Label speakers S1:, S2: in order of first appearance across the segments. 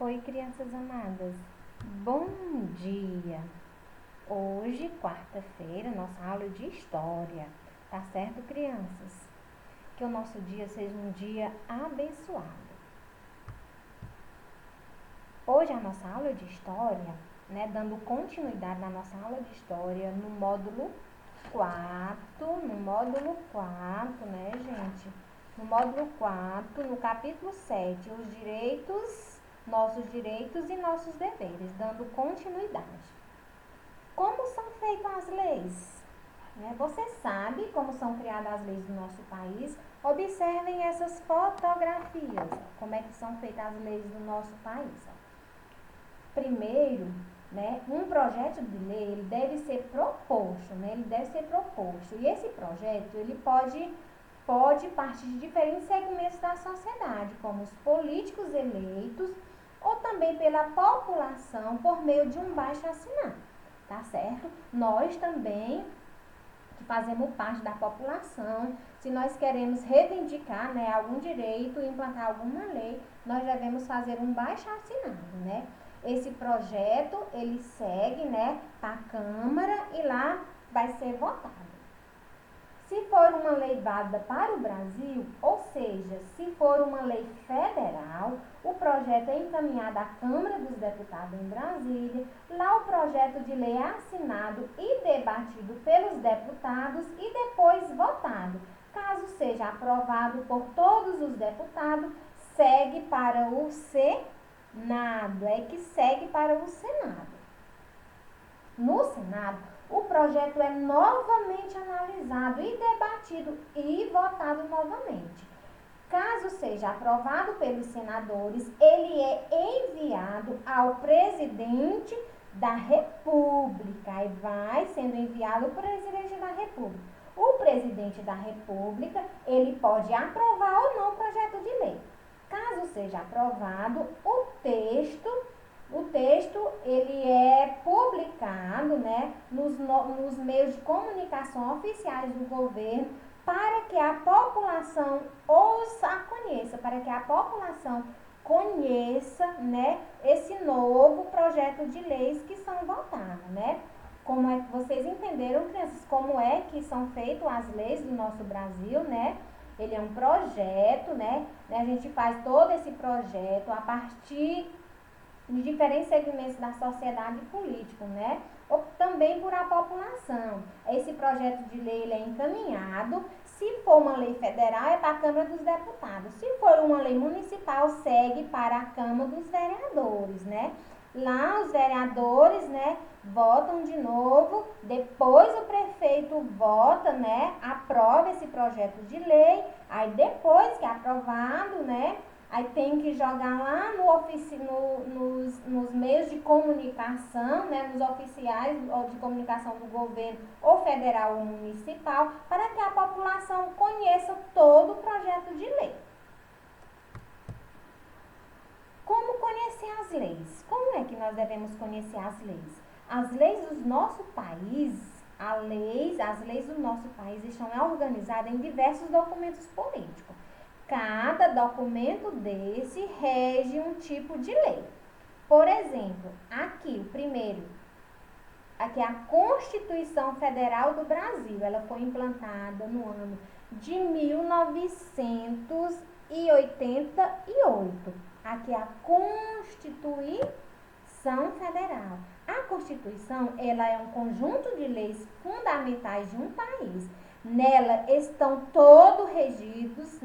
S1: Oi, crianças amadas. Bom dia! Hoje, quarta-feira, nossa aula de história. Tá certo, crianças? Que o nosso dia seja um dia abençoado. Hoje a nossa aula de história, dando continuidade na nossa aula de história no módulo 4, gente? No módulo 4, no capítulo 7, os direitos e nossos deveres, dando continuidade. Como são feitas as leis? Você sabe como são criadas as leis do nosso país? Observem essas fotografias, como é que são feitas as leis do nosso país. Primeiro, um projeto de lei ele deve ser proposto, E esse projeto ele pode partir de diferentes segmentos da sociedade, como os políticos eleitos ou também pela população por meio de um baixo-assinado, tá certo? Nós também, que fazemos parte da população, se nós queremos reivindicar algum direito, implantar alguma lei, nós devemos fazer um baixo-assinado, Esse projeto, ele segue, para a Câmara e lá vai ser votado. Se for uma lei válida para o Brasil, ou seja, se for uma lei federal, o projeto é encaminhado à Câmara dos Deputados em Brasília. Lá o projeto de lei é assinado e debatido pelos deputados e depois votado. Caso seja aprovado por todos os deputados, segue para o Senado. No Senado, o projeto é novamente analisado e debatido e votado novamente. Caso seja aprovado pelos senadores, ele é enviado ao presidente da República e vai sendo enviado ao presidente da República. O presidente da República, ele pode aprovar ou não o projeto de lei. Caso seja aprovado, o texto ele é publicado, nos meios de comunicação oficiais do governo para que a população conheça, esse novo projeto de leis que são votados, Como é que vocês entenderam, crianças, como é que são feitas as leis do nosso Brasil, Ele é um projeto, A gente faz todo esse projeto a partir de diferentes segmentos da sociedade política, Ou também por a população. Esse projeto de lei ele é encaminhado. Se for uma lei federal, é para a Câmara dos Deputados. Se for uma lei municipal, segue para a Câmara dos Vereadores, Lá os vereadores, votam de novo, depois o prefeito vota, aprova esse projeto de lei, aí depois que é aprovado, aí tem que jogar lá nos meios de comunicação, nos oficiais de comunicação do governo, ou federal ou municipal, para que a população conheça todo o projeto de lei. Como conhecer as leis? Como é que nós devemos conhecer as leis? As leis do nosso país, as leis do nosso país estão organizadas em diversos documentos políticos. Cada documento desse rege um tipo de lei. Por exemplo, aqui o primeiro, aqui é a Constituição Federal do Brasil. Ela foi implantada no ano de 1988. Aqui é a Constituição Federal. A Constituição, ela é um conjunto de leis fundamentais de um país. Nela estão todos regidos,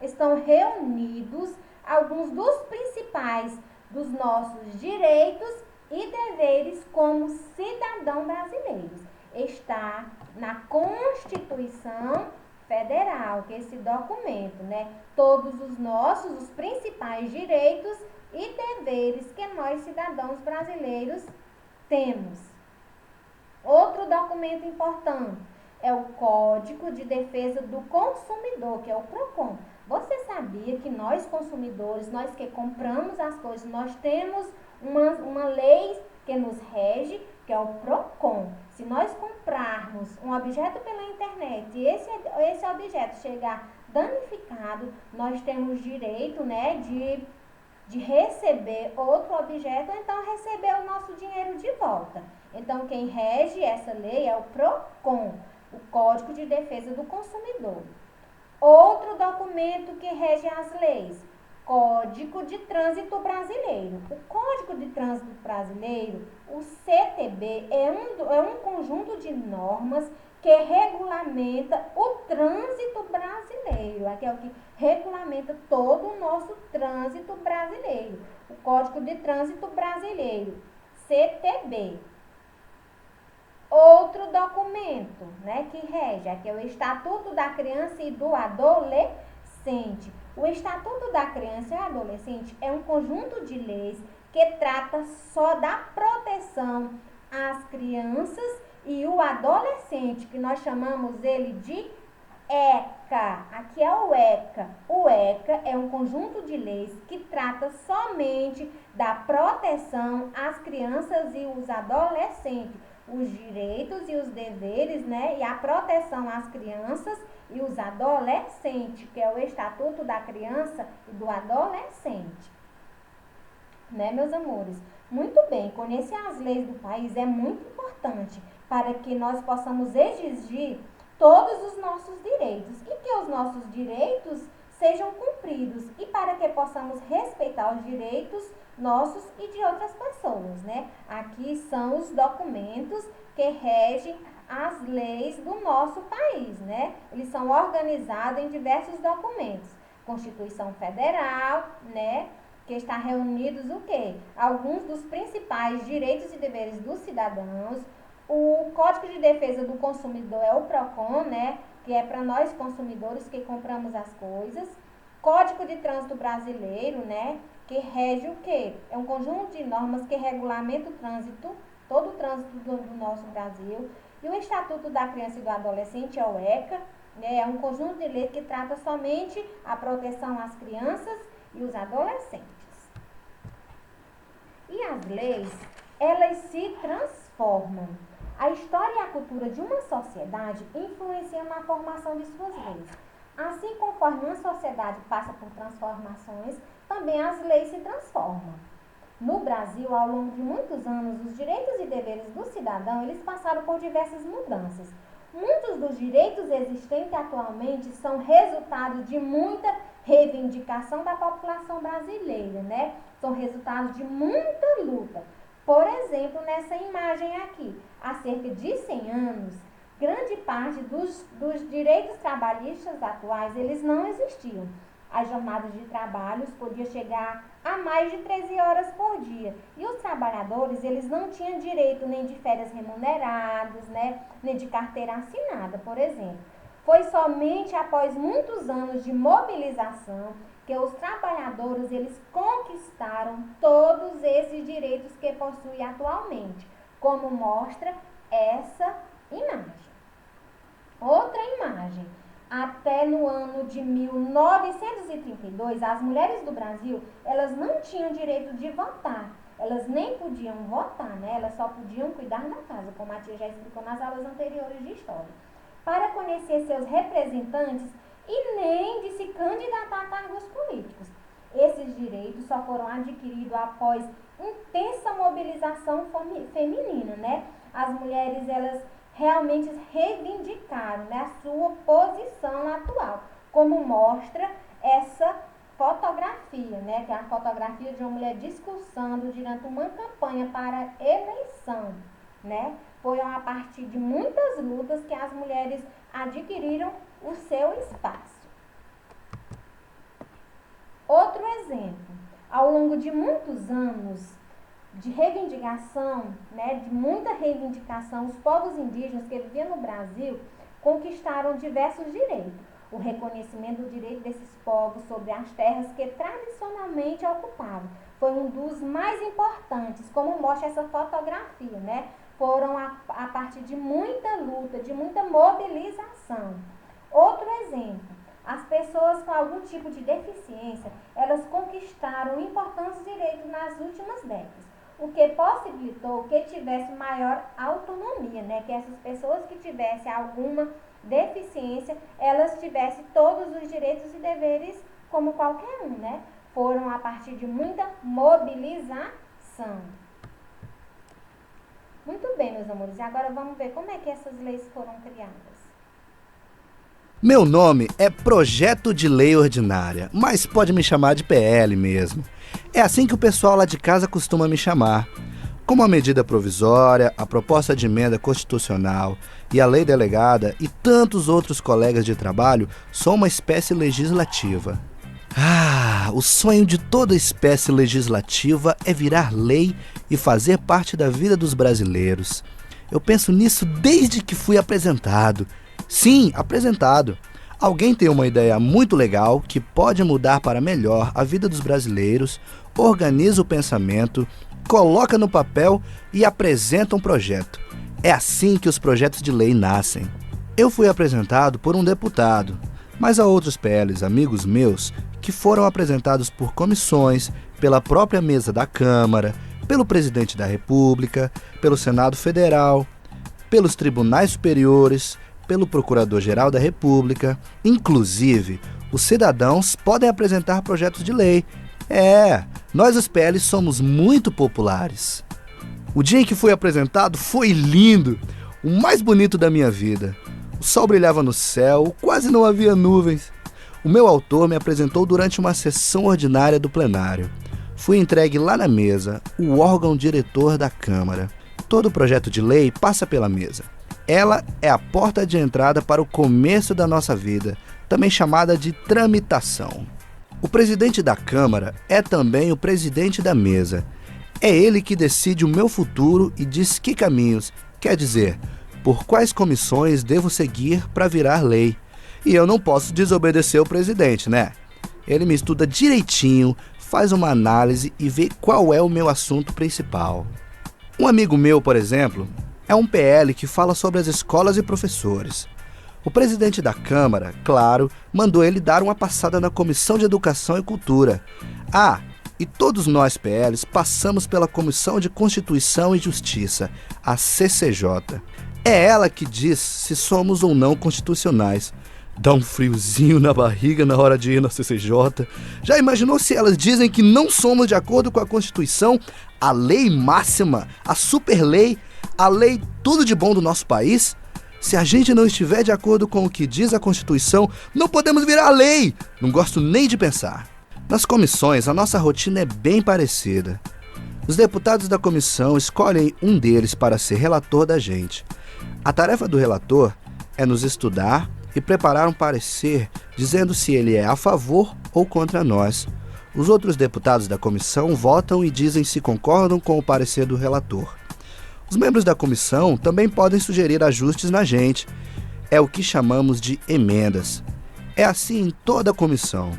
S1: estão reunidos alguns dos principais dos nossos direitos e deveres como cidadão brasileiros. Está na Constituição Federal, que é esse documento, Todos os principais direitos e deveres que nós, cidadãos brasileiros, temos. Outro documento importante é o Código de Defesa do Consumidor, que é o PROCON. Você sabia que nós, consumidores, nós que compramos as coisas, nós temos uma lei que nos rege, que é o PROCON. Se nós comprarmos um objeto pela internet e esse objeto chegar danificado, nós temos direito, de de receber outro objeto ou então receber o nosso dinheiro de volta. Então, quem rege essa lei é o PROCON, o Código de Defesa do Consumidor. Outro documento que rege as leis, Código de Trânsito Brasileiro. O Código de Trânsito Brasileiro, o CTB, é um conjunto de normas que regulamenta o trânsito brasileiro. Aqui é o que regulamenta todo o nosso trânsito brasileiro. O Código de Trânsito Brasileiro, CTB. Outro documento, né, que rege, aqui é o Estatuto da Criança e do Adolescente. O Estatuto da Criança e do Adolescente é um conjunto de leis que trata só da proteção às crianças e o adolescente, que nós chamamos ele de ECA. Aqui é o ECA. O ECA é um conjunto de leis que trata somente da proteção às crianças e os adolescentes, os direitos e os deveres, né, e a proteção às crianças e os adolescentes, que é o Estatuto da Criança e do Adolescente. Né, meus amores? Muito bem, conhecer as leis do país é muito importante para que nós possamos exigir todos os nossos direitos e que os nossos direitos sejam cumpridos e para que possamos respeitar os direitos nossos e de outras pessoas, né? Aqui são os documentos que regem as leis do nosso país, né? Eles são organizados em diversos documentos. Constituição Federal, né? Que está reunidos o quê? Alguns dos principais direitos e deveres dos cidadãos. O Código de Defesa do Consumidor é o PROCON, né? Que é para nós consumidores que compramos as coisas. Código de Trânsito Brasileiro, né? Que rege o quê? É um conjunto de normas que regulamenta o trânsito, todo o trânsito do nosso Brasil. E o Estatuto da Criança e do Adolescente é o ECA, né? É um conjunto de leis que trata somente a proteção às crianças e os adolescentes. E as leis, elas se transformam. A história e a cultura de uma sociedade influenciam na formação de suas leis. Assim, conforme uma sociedade passa por transformações, também as leis se transformam. No Brasil, ao longo de muitos anos, os direitos e deveres do cidadão, eles passaram por diversas mudanças. Muitos dos direitos existentes atualmente são resultado de muita reivindicação da população brasileira, né? São resultados de muita luta. Por exemplo, nessa imagem aqui, há cerca de 100 anos, grande parte dos direitos trabalhistas atuais, eles não existiam. As jornadas de trabalho podiam chegar a mais de 13 horas por dia. E os trabalhadores, eles não tinham direito nem de férias remuneradas, né, nem de carteira assinada, por exemplo. Foi somente após muitos anos de mobilização que os trabalhadores, eles conquistaram todos esses direitos que possuem atualmente, como mostra essa imagem. Outra imagem. Até no ano de 1932, as mulheres do Brasil, elas não tinham direito de votar. Elas nem podiam votar, né? Elas só podiam cuidar da casa, como a tia já explicou nas aulas anteriores de história. Para conhecer seus representantes e nem de se candidatar a cargos políticos. Esses direitos só foram adquiridos após intensa mobilização feminina, né? As mulheres, elas realmente reivindicaram, né, a sua posição atual, como mostra essa fotografia, né, que é a fotografia de uma mulher discursando durante uma campanha para eleição, né? Foi a partir de muitas lutas que as mulheres adquiriram o seu espaço. Outro exemplo, ao longo de muitos anos de reivindicação, né, de muita reivindicação, os povos indígenas que viviam no Brasil conquistaram diversos direitos. O reconhecimento do direito desses povos sobre as terras que tradicionalmente ocupavam foi um dos mais importantes, como mostra essa fotografia, né? Foram a partir de muita luta, de muita mobilização. Outro exemplo, as pessoas com algum tipo de deficiência, elas conquistaram importantes direitos nas últimas décadas, o que possibilitou que tivesse maior autonomia, né? Que essas pessoas que tivessem alguma deficiência, elas tivessem todos os direitos e deveres como qualquer um, né? foram a partir de muita mobilização. Muito bem, meus amores. E agora vamos ver como é que essas leis foram criadas.
S2: Meu nome é Projeto de Lei Ordinária, mas pode me chamar de PL mesmo. É assim que o pessoal lá de casa costuma me chamar. Como a medida provisória, a proposta de emenda constitucional e a lei delegada e tantos outros colegas de trabalho são uma espécie legislativa. Ah, o sonho de toda espécie legislativa é virar lei e fazer parte da vida dos brasileiros. Eu penso nisso desde que fui apresentado. Sim, apresentado. Alguém tem uma ideia muito legal que pode mudar para melhor a vida dos brasileiros, organiza o pensamento, coloca no papel e apresenta um projeto. É assim que os projetos de lei nascem. Eu fui apresentado por um deputado, mas há outros PLs, amigos meus, que foram apresentados por comissões, pela própria mesa da Câmara, pelo presidente da República, pelo Senado Federal, pelos tribunais superiores, pelo Procurador-Geral da República. Inclusive, os cidadãos podem apresentar projetos de lei. Nós os PLs somos muito populares. O dia em que fui apresentado foi lindo, o mais bonito da minha vida. O sol brilhava no céu, quase não havia nuvens. O meu autor me apresentou durante uma sessão ordinária do plenário. Fui entregue lá na mesa, o órgão diretor da Câmara. Todo projeto de lei passa pela mesa. Ela é a porta de entrada para o começo da nossa vida, também chamada de tramitação. O presidente da Câmara é também o presidente da mesa. É ele que decide o meu futuro e diz que caminhos, quer dizer, por quais comissões devo seguir para virar lei. E eu não posso desobedecer o presidente, né? Ele me estuda direitinho, faz uma análise e vê qual é o meu assunto principal. Um amigo meu, por exemplo, é um PL que fala sobre as escolas e professores. O presidente da Câmara, claro, mandou ele dar uma passada na Comissão de Educação e Cultura. E todos nós PLs passamos pela Comissão de Constituição e Justiça, a CCJ. É ela que diz se somos ou não constitucionais. Dá um friozinho na barriga na hora de ir na CCJ. Já imaginou se elas dizem que não somos de acordo com a Constituição, a lei máxima, a superlei, a lei tudo de bom do nosso país? Se a gente não estiver de acordo com o que diz a Constituição, não podemos virar lei. Não gosto nem de pensar. Nas comissões, a nossa rotina é bem parecida. Os deputados da comissão escolhem um deles para ser relator da gente. A tarefa do relator é nos estudar e preparar um parecer dizendo se ele é a favor ou contra nós. Os outros deputados da comissão votam e dizem se concordam com o parecer do relator. Os membros da comissão também podem sugerir ajustes na gente. É o que chamamos de emendas. É assim em toda a comissão.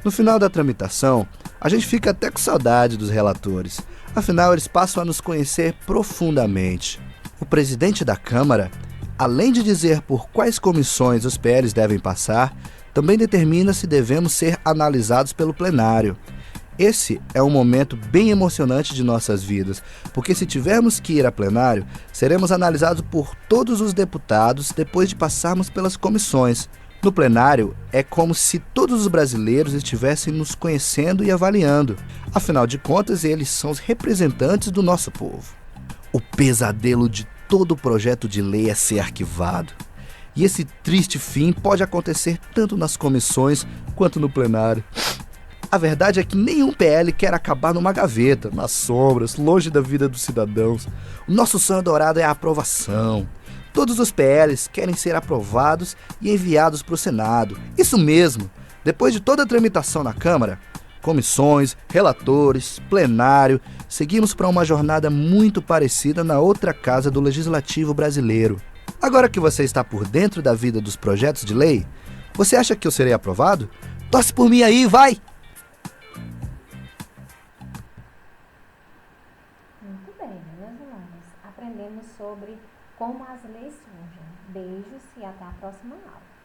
S2: No final da tramitação, a gente fica até com saudade dos relatores. Afinal, eles passam a nos conhecer profundamente. O presidente da Câmara, além de dizer por quais comissões os PLs devem passar, também determina se devemos ser analisados pelo plenário. Esse é um momento bem emocionante de nossas vidas, porque se tivermos que ir a plenário, seremos analisados por todos os deputados depois de passarmos pelas comissões. No plenário, é como se todos os brasileiros estivessem nos conhecendo e avaliando. Afinal de contas, eles são os representantes do nosso povo. O pesadelo de todo projeto de lei é ser arquivado. E esse triste fim pode acontecer tanto nas comissões quanto no plenário. A verdade é que nenhum PL quer acabar numa gaveta, nas sombras, longe da vida dos cidadãos. O nosso sonho dourado é a aprovação. Todos os PLs querem ser aprovados e enviados para o Senado. Isso mesmo! Depois de toda a tramitação na Câmara, comissões, relatores, plenário, seguimos para uma jornada muito parecida na outra casa do Legislativo brasileiro. Agora que você está por dentro da vida dos projetos de lei, você acha que eu serei aprovado? Torce por mim aí, vai!
S1: Muito bem, meus irmãos. Aprendemos sobre como as leis surgem. Beijos e até a próxima aula.